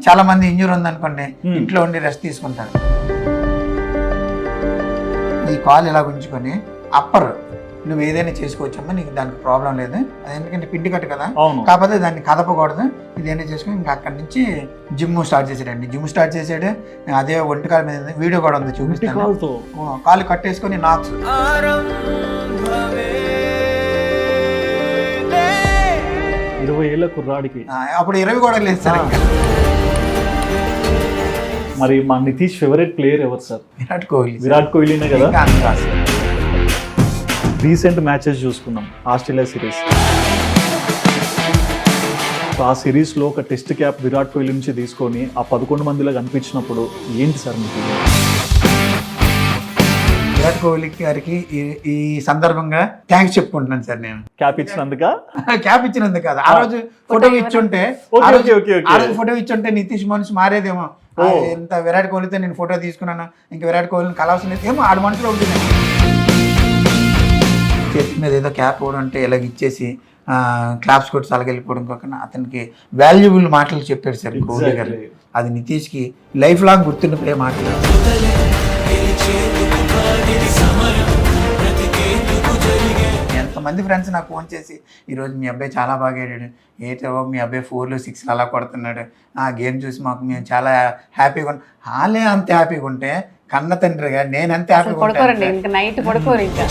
చాలా మంది ఇంజూర్ ఉందనుకోండి ఇంట్లో ఉండి రెస్ట్ తీసుకుంటారు. ఈ కాలు ఇలా ఉంచుకొని అప్పర్ నువ్వు ఏదైనా చేసుకోవచ్చమ్మా, నీకు దానికి ప్రాబ్లం లేదు. అది ఎందుకంటే పిండి కట్టు కదా, కాకపోతే దాన్ని కదపకూడదు. ఇదేనా చేసుకుని ఇంకా అక్కడి నుంచి జిమ్ స్టార్ట్ చేసాడండి. జిమ్ స్టార్ట్ చేసాడు. అదే ఒంటి కాలు మీద వీడియో కూడా ఉంది, చూపిస్తాను. కాలు కట్టేసుకొని నాక్స్. 20 ఏళ్ల కుర్రాడికి అప్పుడు 20 కూడా లేదు సార్. మరి మా నితీష్ ఫేవరెట్ ప్లేయర్ ఎవరు సార్? విరాట్ కోహ్లీనే కదా. రీసెంట్ మ్యాచెస్ చూసుకున్నాం, ఆస్ట్రేలియా సిరీస్. ఆ సిరీస్లో ఒక టెస్ట్ క్యాప్ విరాట్ కోహ్లీ నుంచి తీసుకొని ఆ 11 మందిలో కనిపించినప్పుడు ఏంటి సార్ మీకు? విరాట్ కోహ్లీ గారికి ఈ సందర్భంగా థ్యాంక్స్ చెప్పుకుంటున్నాను సార్. నేను క్యాప్ ఇచ్చినందుక క్యాప్ ఇచ్చినందుకు కాదు, ఆ రోజు ఫోటో ఇచ్చుంటే ఫోటో ఇచ్చుంటే నితీష్ మనసు మారేదేమో. ఇంత విరాట్ కోహ్లీతో నేను ఫోటో తీసుకున్నాను, ఇంకా విరాట్ కోహ్లీని కలవాల్సిన ఏమో ఆడ మనసులో ఉంటుంది. చేతి మీద ఏదో క్యాప్ కూడా ఉంటే ఇలాగ ఇచ్చేసి క్లాప్స్ కొట్టి సలగెళ్ళిపోవడం కాకుండా అతనికి వాల్యుబుల్ మాటలు చెప్పాడు సార్ కోహ్లీ గారు. అది నితీష్కి లైఫ్ లాంగ్ గుర్తుండిపోయే మాటలు. ఎంతమంది ఫ్రెండ్స్ నాకు ఫోన్ చేసి ఈరోజు మీ అబ్బాయి చాలా బాగా ఆడాడు, ఏటో మీ అబ్బాయి 4లు 6లు అలా కొడుతున్నాడు, ఆ గేమ్ చూసి మాకు మేము చాలా హ్యాపీగా ఉన్నాం. వాళ్ళే అంత హ్యాపీగా ఉంటే కన్న తండ్రిగా నేను అంతే హ్యాపీగా ఉంటాను. నైట్ పడుకోరు ఇంకా.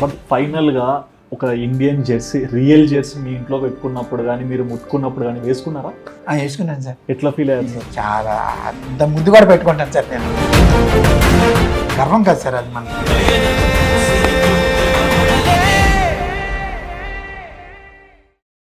బట్ ఫైనల్గా ఒక ఇండియన్ జెర్సీ, రియల్ జెర్సీ మీ ఇంట్లో పెట్టుకున్నప్పుడు కానీ మీరు ముట్టుకున్నప్పుడు కానీ వేసుకున్నారా? వేసుకున్నాను సార్. ఎట్లా ఫీల్ అయ్యారు సార్? చాలా అంత ముందు కూడా పెట్టుకుంటాను సార్. నేను గర్వం కదా సార్ అది మనకి.